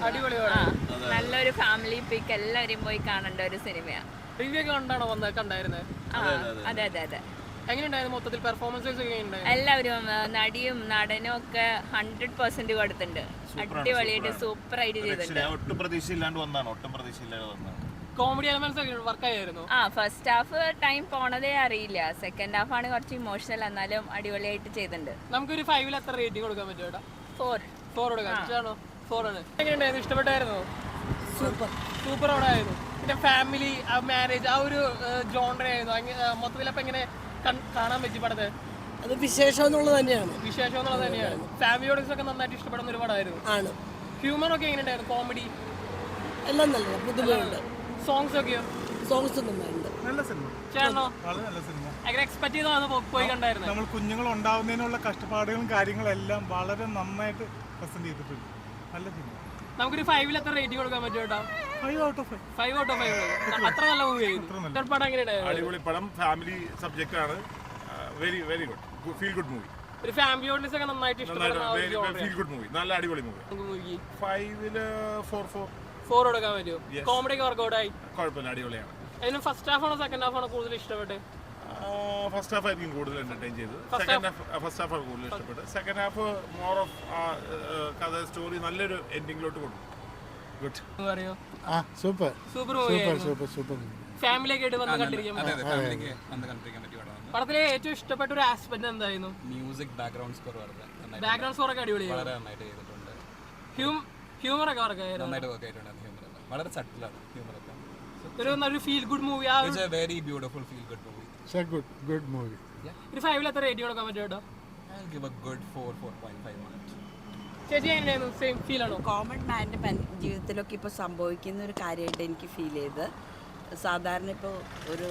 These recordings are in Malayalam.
അടിപൊളി സിനിമ. നല്ലൊരു ഫാമിലി പിക്ക്, എല്ലാവരും പോയി കാണേണ്ട ഒരു സിനിമയാണ്. അതെ അതെ അതെ. എല്ലാവരും നടിയും നടനും ഒക്കെ 100% കൊടുത്തിട്ടുണ്ട്. അടിപൊളിയായിട്ട് സൂപ്പർ ആയിട്ട് ചെയ്തിട്ടുണ്ട്. ഫസ്റ്റ് ഹാഫ് ടൈം പോണതേ അറിയില്ല. സെക്കൻഡ് ഹാഫ് ആണ് കുറച്ച് ഇമോഷണൽ, എന്നാലും അടിപൊളിയായിട്ട് ചെയ്തിട്ടുണ്ട്. നമുക്കൊരു 5 എത്ര റേറ്റിംഗ് കൊടുക്കാൻ പറ്റും? 4 ഇഷ്ടപ്പെട്ടായിരുന്നോ? സൂപ്പർ ആയിരുന്നു. പിന്നെ ഫാമിലി മാരേജ് ആ ഒരു ജോണർ ആയിരുന്നു മൊത്തത്തിൽ. അപ്പൊ എങ്ങനെ കാണാൻ പറ്റി പടത്തെ? അത് വിശേഷം എന്നുള്ളത് തന്നെയാണ്. ഫാമിലി ഓഡിയൻസ് ഒക്കെ നന്നായിട്ട് ഇഷ്ടപ്പെടുന്ന ഒരു പടമായിരുന്നു. ഹ്യൂമർ ഒക്കെ എങ്ങനെയുണ്ടായിരുന്നു? കോമഡി എല്ലാം നല്ല പുതുമയുണ്ട്. സോങ്സ് ഒക്കെയോ? സോങ്സ് നന്നായിട്ടുണ്ട്. നല്ല സിനിമ. ചേട്ടനോ? വളരെ നല്ല സിനിമ. എങ്ങനെ എക്സ്പെക്ട് ചെയ്തോ പോയി കണ്ടായിരുന്നു? നമ്മൾ കുഞ്ഞുങ്ങൾ ഉണ്ടാവുന്നതിനുള്ള കഷ്ടപ്പാടുകളും കാര്യങ്ങളെല്ലാം വളരെ നന്നായിട്ട് പ്രസന്റ് ചെയ്തിട്ടുണ്ട്. നല്ല സിനിമ. നമുക്കൊരു 5 എത്ര റേറ്റിംഗ് കൊടുക്കാൻ പറ്റും? 5 out of 5. 5 out of 5. അത്ര നല്ല മൂവി ആയിരുന്നു. പടം എങ്ങനെയുണ്ടായിരുന്നു? അടിപൊളി പടം. ഫാമിലി സബ്ജക്റ്റ് ആണ്. Very good feel good movie. ഒരു ഫാമിലി ഓഡിയൻസ് ഒക്കെ നന്നായിട്ട് ഇഷ്ടപ്പെടുന്ന ഫീൽ ഗുഡ് മൂവി. നല്ല അടിപൊളി മൂവി. 5 4 കൊടുക്കാൻ പറ്റുമോ? കോമഡി ഒക്കെ വർക്കൗട്ട് ആയി? കുഴപ്പമില്ല, അടിപൊളിയാണ്. അതിന് ഫസ്റ്റ് ഹാഫ് ആണോ സെക്കൻഡ് ഹാഫ് ആണോ കൂടുതൽ ഇഷ്ടപ്പെട്ട്? ഫസ്റ്റ് ഹാഫ് ആയിരിക്കും കൂടുതൽ എന്റർടൈൻ ചെയ്തത്. ഫസ്റ്റ് ഹാഫ് ആണ് കൂടുതൽ ഇഷ്ടപ്പെട്ടത്. സെക്കൻഡ് ഹാഫ് മോർ ഓഫ് കഥ സ്റ്റോറി നല്ലൊരു എൻഡിങ്ങിലോട്ട് കൊടുക്കും. ഗുഡ്. സൂപ്പർ സൂപ്പർ ഫാമിലി ഒക്കെ ആയിട്ട് വന്ന് കണ്ടിരിക്കാൻ പടത്തിലെ ഏറ്റവും ഇഷ്ടപ്പെട്ട ഒരു ആസ്പെക്ട് എന്തായിരുന്നു? മ്യൂസിക് ബാക്ക്ഗ്രൗണ്ട് സ്കോർ ഒക്കെ അടിപൊളിയാണ്. ഹ്യൂമർ ഒക്കെ വളരെ സട്ടിലാണ് ഹ്യൂമർ ഒക്കെ. ഒരു feel good movie. Very beautiful feel good movie. Good movie. ഒരു 5 എത്ര റേറ്റിംഗ് കൊടുക്കാൻ പറ്റും? ഗുഡ് 4.5. ചേച്ചി എങ്ങനെയായിരുന്നു? സെയിം ഫീൽ ആണോ? കോമൺ മാൻ്റെ ജീവിതത്തിലൊക്കെ ഇപ്പോൾ സംഭവിക്കുന്ന ഒരു കാര്യമായിട്ട് എനിക്ക് ഫീൽ ചെയ്ത്. സാധാരണ ഇപ്പോൾ ഒരു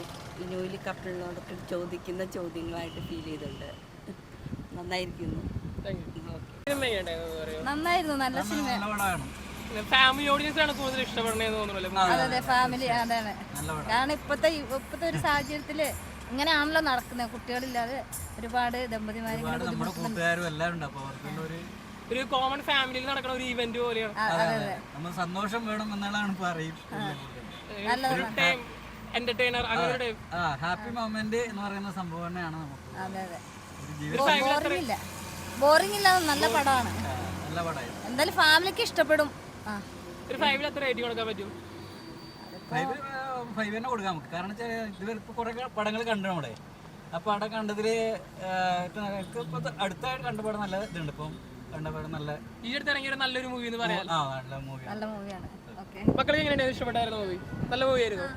ന്യൂലി കപ്പിളിനോടൊക്കെ ചോദിക്കുന്ന ചോദ്യങ്ങളായിട്ട് ഫീൽ ചെയ്തിട്ടുണ്ട്. നന്നായിരിക്കുന്നു. നന്നായിരുന്നു, നല്ല സിനിമ. ഫാമിലി ഓഡിയൻസ് ആണ് കൂടുതൽ ഇഷ്ടപ്പെടുന്നതെന്ന് തോന്നുന്നു. അതെ ഫാമിലി, അതാണ്. കാരണം ഇപ്പത്തെ ഒരു സാഹചര്യത്തില് ഇങ്ങനെയാണല്ലോ നടക്കുന്നത്. കുട്ടികളില്ലാതെ ഒരുപാട് ദമ്പതിമാര് ഒരു കോമൺ ഫാമിലിയിൽ നടക്കുന്ന ഒരു ഇവന്റ് പോലെയാണ്. നമ്മൾ സന്തോഷം വേണം എന്നുള്ളതാണ് പറയും. എന്റർടൈനർ, അങ്ങനെ ഹാപ്പി മൊമെന്റ് എന്ന് പറയുന്ന സംഭവം തന്നെയാണ് നമുക്ക്. ബോറിംഗ് ഇല്ല, നല്ല പടമാണ്. നല്ല പടമായി എന്തായാലും ഫാമിലിക്ക് ഇഷ്ടപ്പെടും. ഒരു 5 എത്ര റേറ്റിംഗ് കൊടുക്കാൻ പറ്റും? 5 തന്നെ കൊടുക്കാം നമുക്ക്. കാരണം ഇതുവരെ ഇപ്പോൾ കുറേ പടങ്ങൾ കണ്ടു നമ്മുടെ. ആ പടം കണ്ടതിൽ അടുത്തായിട്ട് കണ്ട പടം നല്ല ഇതുണ്ട്. ഇപ്പം കണ്ട പടം നല്ല ഈ അടുത്ത് ഇറങ്ങിയ നല്ലൊരു മൂവി എന്ന് പറയാം. നല്ല മൂവിയാണ്. നല്ല മൂവിയാണ്. മക്കളെ എങ്ങനെയാണ് ഇഷ്ടപ്പെട്ടായിരുന്നു മൂവി? നല്ല മൂവി ആയിരുന്നു.